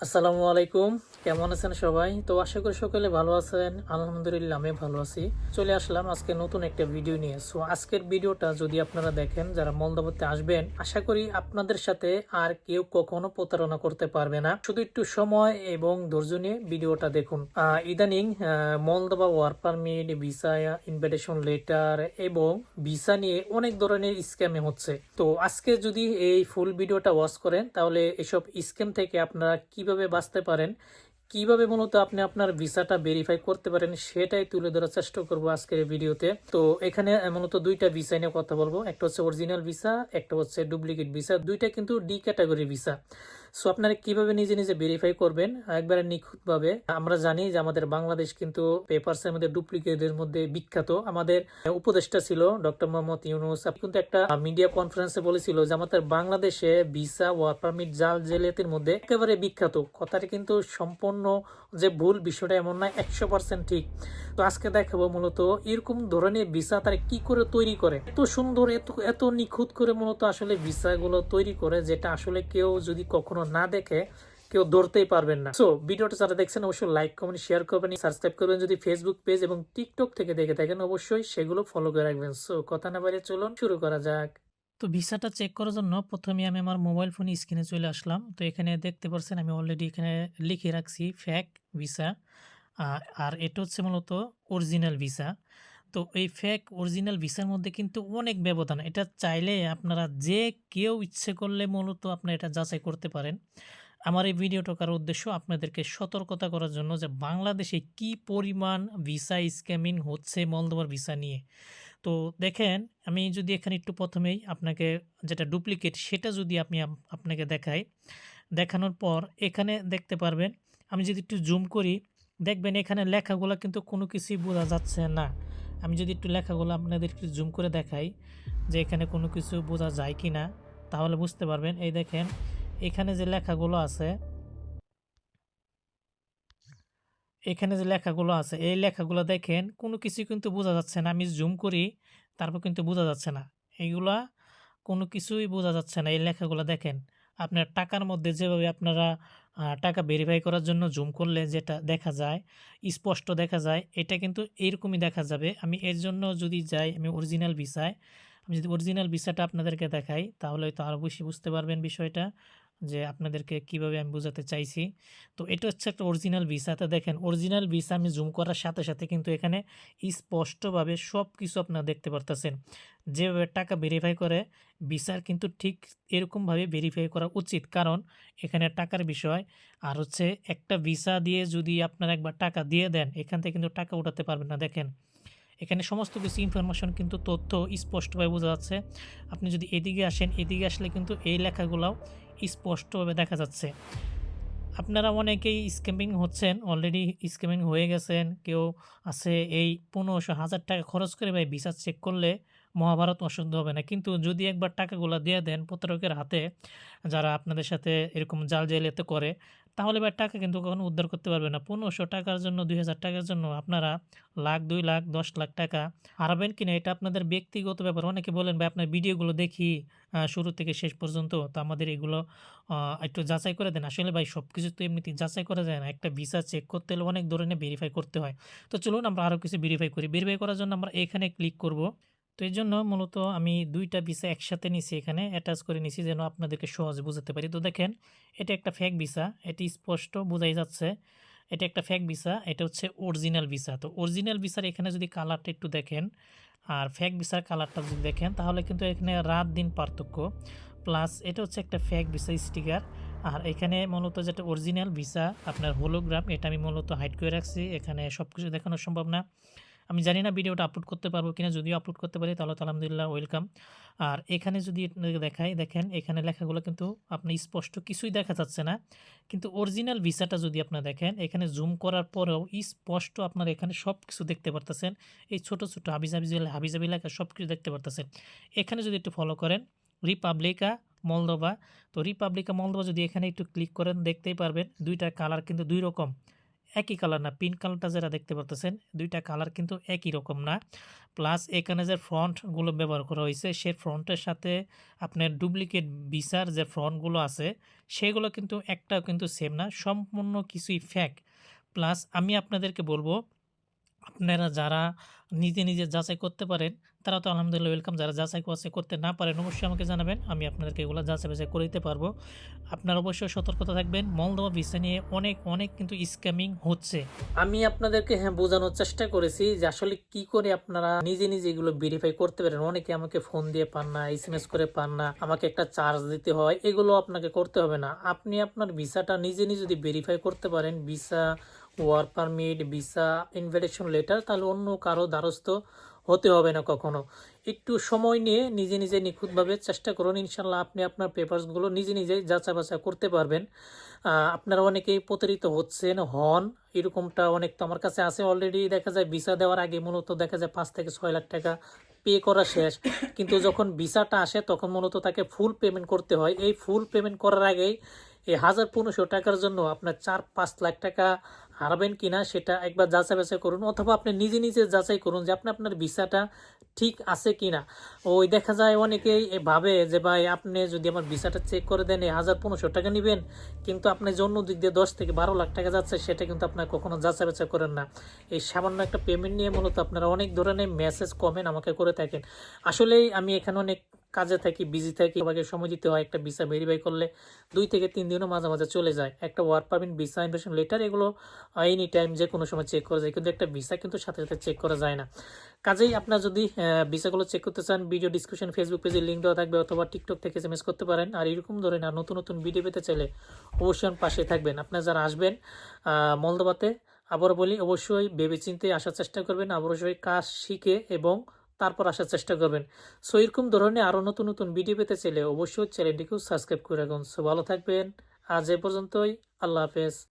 আসসালামু আলাইকুম। কেমন আছেন সবাই? তো আশা করি সকলে ভালো আছেন। আলহামদুলিল্লাহ আমি ভালো আছি। চলে আসলাম আজকে নতুন একটা ভিডিও নিয়ে। সো আজকের ভিডিওটা যদি আপনারা দেখেন যারা মলদোভাতে আসবেন, আশা করি আপনাদের সাথে আর কেউ কখনো প্রতারণা করতে পারবে না। শুধু একটু সময় এবং ধৈর্য নিয়ে ভিডিওটা দেখুন। ইদানিং Moldova work permit, visa, invitation letter এবং ভিসা নিয়ে অনেক ধরনের স্ক্যামে হচ্ছে। তো আজকে যদি এই ফুল ভিডিওটা ওয়াচ করেন তাহলে এসব স্ক্যাম থেকে আপনারা কিভাবে বাঁচতে পারেন, কিভাবে মূলত আপনি আপনার ভিসাটা ভেরিফাই করতে পারেন সেটাই তুলে ধরার চেষ্টা করব আজকের এই ভিডিওতে। তো এখানে মূলত দুইটা ভিসা নিয়ে কথা বলবো, একটা হচ্ছে অরিজিনাল ভিসা, একটা হচ্ছে ডুপ্লিকেট ভিসা। দুইটা কিন্তু ডি ক্যাটাগরি ভিসা। সো আপনারা কিভাবে নিজে নিজে ভেরিফাই করবেন একবারে নিখুঁতভাবে। আমরা জানি যে আমাদের বাংলাদেশ কিন্তু পেপারসের মধ্যে ডুপ্লিকেটের মধ্যে বিখ্যাত। আমাদের উপদেষ্টা ছিল ডক্টর মোহাম্মদ ইউনূস, আপনি কিন্তু একটা মিডিয়া কনফারেন্সে বলেছিল যে আমাদের বাংলাদেশে ভিসা ওয়ার্ক পারমিট জাল জালিয়াতির মধ্যে একেবারে বিখ্যাত। কথাটা কিন্তু সম্পূর্ণ যে ভুল বিষয়টা এমন নয়, 100% ঠিক। তো আজকে দেখাবো মূলত এরকম ধরনের ভিসা তারা কি করে তৈরি করে, এত সুন্দর এত এত নিখুঁত করে মূলত আসলে ভিসাগুলো তৈরি করে, যেটা আসলে কেউ যদি কখনো না দেখে কেউ ধরতেই পারবেন না। সো ভিডিওটা যারা দেখছেন অবশ্যই লাইক কমেন্ট শেয়ার করবেন, সাবস্ক্রাইব করবেন। যদি ফেসবুক পেজ এবং টিকটক থেকে দেখে থাকেন অবশ্যই সেগুলো ফলো করে রাখবেন। সো কথা না বাইরে চলুন শুরু করা যাক। তো ভিসাটা চেক করার জন্য প্রথমে আমি আমার মোবাইল ফোন স্ক্রিনে চলে আসলাম। তো এখানে দেখতে পাচ্ছেন আমি অলরেডি এখানে লিখে রাখছি ফেক ভিসা। আর এটা হচ্ছে মূলত অরিজিনাল ভিসা। তো এই ফেক অরিজিনাল ভিসার মধ্যে কিন্তু অনেক ব্যবধান। এটা চাইলে আপনারা যে কেউ ইচ্ছে করলে মূলত আপনারা এটা যাচাই করতে পারেন। আমার এই ভিডিওটা করার উদ্দেশ্য আপনাদেরকে সতর্কতা করার জন্য যে বাংলাদেশে কি পরিমাণ ভিসা স্ক্যামিং হচ্ছে মলদোভার ভিসা নিয়ে। তো দেখেন, আমি যদি এখানে একটু প্রথমেই আপনাকে যেটা ডুপ্লিকেট সেটা যদি আপনাকে দেখাই, দেখানোর পর এখানে দেখতে পারবেন, আমি যদি একটু জুম করি দেখবেন এখানে লেখাগুলো কিন্তু কোনো কিছুই বোঝা যাচ্ছে না। আমি যদি একটু লেখাগুলো আপনাদের একটু জুম করে দেখাই যে এখানে কোনো কিছু বোঝা যায় কি না, তাহলে বুঝতে পারবেন। এই দেখেন এখানে যে লেখাগুলো আছে, এখানে যে লেখাগুলো আছে এই লেখাগুলো দেখেন কোনো কিছুই কিন্তু বোঝা যাচ্ছে না। আমি জুম করি তারপর কিন্তু বোঝা যাচ্ছে না, এইগুলা কোনো কিছুই বোঝা যাচ্ছে না। এই লেখাগুলো দেখেন, আপনার টাকার মধ্যে যেভাবে আপনারা টাকা ভেরিফাই করার জন্য জুম করলে যেটা দেখা যায়, স্পষ্ট দেখা যায়, এটা কিন্তু এইরকমই দেখা যাবে। আমি এর জন্য যদি যাই আমি অরিজিনাল ভিসায়, আমি যদি অরিজিনাল ভিসাটা আপনাদেরকে দেখাই তাহলে তো আরও বেশি বুঝতে পারবেন বিষয়টা, যে আপনাদেরকে কিভাবে আমি বোঝাতে চাইছি। তো এটা হচ্ছে একটা অরিজিনাল ভিসা। তো দেখেন অরিজিনাল ভিসা আমি জুম করার সাথে সাথে কিন্তু এখানে স্পষ্টভাবে সব কিছু আপনারা দেখতে পারতেছেন। যেভাবে টাকা ভেরিফাই করে ভিসার কিন্তু ঠিক এরকমভাবে ভেরিফাই করা উচিত, কারণ এখানে টাকার বিষয়। আর হচ্ছে একটা ভিসা দিয়ে যদি আপনারা একবার টাকা দিয়ে দেন এখান থেকে কিন্তু টাকা উঠাতে পারবেন না। দেখেন এখানে সমস্ত কিছু ইনফরমেশন কিন্তু তথ্য স্পষ্টভাবে বোঝা যাচ্ছে। আপনি যদি এদিকে আসেন, এদিকে আসলে কিন্তু এই লেখাগুলোও স্পষ্টভাবে দেখা যাচ্ছে। আপনারা অনেকেই স্ক্যামিং হচ্ছেন, অলরেডি স্ক্যামিং হয়ে গেছেন। কেউ আছে এই ১৫০০ টাকা খরচ করে ভাই ভিসা চেক করলে মহাভারত অশুদ্ধ হবে না। কিন্তু যদি একবার টাকাগুলো দিয়ে দেন প্রতারকের হাতে, যারা আপনাদের সাথে এরকম জাল জালিয়াতি করে, তাহলে ভাই টাকা কিন্তু কখনো উদ্ধার করতে পারবে না। ১৫০০ টাকার জন্য ২,০০০ টাকার জন্য আপনারা লাখ, ২ লাখ, ১০ লাখ টাকা হারাবেন কিনা এটা আপনাদের ব্যক্তিগত ব্যাপার। অনেকে বলেন ভাই আপনার ভিডিওগুলো দেখি শুরু থেকে শেষ পর্যন্ত, তো আমাদের এগুলো একটু যাচাই করে দেন। আসলে ভাই সবকিছু তো এমনিতেই যাচাই করা যায় না। একটা ভিসা চেক করতে হলে অনেক ধরনের ভেরিফাই করতে হয়। তো চলুন আমরা আরও কিছু ভেরিফাই করি। ভেরিফাই করার জন্য আমরা এখানে ক্লিক করব। তো এর জন্য মূলত আমি ২ টা ভিসা একসাথে নিছি, এখানে অ্যাটাচ করে নিছি যেন আপনাদেরকে সহজে বুঝাতে পারি। তো দেখেন এটা একটা ফেক ভিসা, এটি স্পষ্ট বোঝাই যাচ্ছে। এটা একটা ফেক ভিসা, এটা হচ্ছে অরিজিনাল ভিসা। তো অরিজিনাল ভিসার এখানে যদি কালারটা একটু দেখেন আর ফেক ভিসার কালারটা যদি দেখেন তাহলে কিন্তু এখানে রাত দিন পার্থক্য। প্লাস এটা হচ্ছে একটা ফেক ভিসা স্টিকার। আর এখানে মূলত যেটা অরিজিনাল ভিসা আপনার হোলোগ্রাম, এটা আমি মূলত হাইড করে রাখছি, এখানে সব কিছু দেখানো সম্ভব না। আমি জানি না ভিডিওটা আপলোড করতে পারবো কিনা, যদিও আপলোড করতে পারি তাহলে তো আলহামদুলিল্লাহ ওয়েলকাম। আর এখানে যদি আপনাদেরকে দেখাই, দেখেন এখানে লেখাগুলো কিন্তু আপনি স্পষ্ট কিছুই দেখা যাচ্ছে না। কিন্তু অরিজিনাল ভিসাটা যদি আপনারা দেখেন এখানে জুম করার পরেও স্পষ্ট আপনারা এখানে সব কিছু দেখতে পারতেছেন। এই ছোট ছোট হাবিজাবি লেখা সব কিছু দেখতে পারতেছেন। এখানে যদি একটু ফলো করেন রিপাবলিকা মলদোভা, তো রিপাবলিকা মলদোভা যদি এখানে একটু ক্লিক করেন দেখতেই পারবেন দুইটার কালার কিন্তু দুই রকম। একই কালার না। পিঙ্ক কালারটা যেটা দেখতে পারতেছেন ২ টা কালার কিন্তু একই রকম না। প্লাস এখানে যে ফন্টগুলো ব্যবহার করা হইছে সেই ফন্টের সাথে আপনার ডুপ্লিকেট ভিসার যে ফন্টগুলো আছে সেগুলো কিন্তু একটাও কিন্তু সেম না। সম্পূর্ণ কিছুই ফেক। প্লাস আমি আপনাদেরকে বলব আপনারা যারা নিজে যাচাই করতে পারেন তারা তো আলহামদুলিল্লাহ ওয়েলকাম। যারা যাচাই-বাছাই করতে না পারেন অবশ্যই আমাকে জানাবেন। আমি আপনাদেরকে এগুলা যাচাই-বাছাই করে দিতে পারবো। আপনারা অবশ্যই সতর্কতা থাকবেন। মলদোভা ভিসা নিয়ে অনেক কিন্তু স্ক্যামিং হচ্ছে। আমি আপনাদেরকে বোঝানোর চেষ্টা করেছি যে আসলে কি করে আপনারা নিজে এগুলো ভেরিফাই করতে পারেন। অনেকে আমাকে ফোন দিয়ে পান না, এসএমএস করে পান না, আমাকে একটা চার্জ দিতে হয়। এগুলো আপনাকে করতে হবে না। আপনি আপনার ভিসাটা নিজে যদি ভেরিফাই করতে পারেন, visa, work permit, visa, invitation letter, তাহলে অন্য কারো দ্বারস্থ হতে হবে না কখনো। একটু সময় নিয়ে নিজে নিখুঁতভাবে চেষ্টা করুন। ইনশাল্লাহ আপনি আপনার পেপারসগুলো নিজেই যাচাই-বাছাই করতে পারবেন। আপনারা অনেকেই প্রতারিত হন। এরকমটা অনেক তো আমার কাছে আছে অলরেডি। দেখা যায় ভিসা দেওয়ার আগে মূলত দেখা যায় ৫ থেকে ৬ লাখ টাকা পে করা শেষ। কিন্তু যখন ভিসাটা আসে তখন মূলত তাকে ফুল পেমেন্ট করতে হয়। এই ফুল পেমেন্ট করার আগেই এই ১,৫০০ টাকার জন্য আপনার ৪-৫ লাখ টাকা হারাবেন কিনা সেটা একবার যাচাই-বাছাই করুন, অথবা আপনি নিজে যাচাই করুন যে আপনার ভিসাটা ঠিক আছে কিনা। ওই দেখা যায় অনেকেই ভাবে যে ভাই আপনি যদি আমার ভিসাটা চেক করে দেন এই ১,৫০০ টাকা নিবেন, কিন্তু আপনি যে অন্য দিক দিয়ে ১০ থেকে ১২ লাখ টাকা যাচ্ছে সেটা কিন্তু আপনার কখনো যাচাই-বাছাই করেন না। এই সামান্য একটা পেমেন্ট নিয়ে মূলত আপনারা অনেক ধরনের মেসেজ, কমেন্ট আমাকে করে থাকেন। আসলেই আমি এখানে অনেক কাজে থাকি, বিজি থাকি, সবাইকে সময় দিতে হয়। একটা ভিসা ভেরিফাই করলে ২ থেকে ৩ দিনও মাঝে চলে যায়। একটা work permit, visa, invitation letter এগুলো এনি টাইম যে কোনো সময় চেক করা যায়, কিন্তু একটা ভিসা কিন্তু সাথে চেক করা যায় না। কাজেই আপনার যদি ভিসাগুলো চেক করতে চান, ভিডিও ডিসক্রিপশন ফেসবুক পেজে লিঙ্ক দেওয়া থাকবে, অথবা টিকটক থেকে এসএমএস করতে পারেন। আর এরকম ধরনের নতুন ভিডিও পেতে চাইলে অবশ্যই আমার পাশে থাকবেন। আপনারা যারা আসবেন মলদোভাতে, আবারও বলি অবশ্যই ভেবেচিন্তে আসার চেষ্টা করবেন, অবশ্যই কাজ শিখে এবং তারপর আসার চেষ্টা করবেন। সো এরকম ধরনের আরও নতুন ভিডিও পেতে চাইলে অবশ্যই চ্যানেলটিকেও সাবস্ক্রাইব করে রাখুন। সো ভালো থাকবেন। আজ এ পর্যন্তই। আল্লাহ হাফেজ।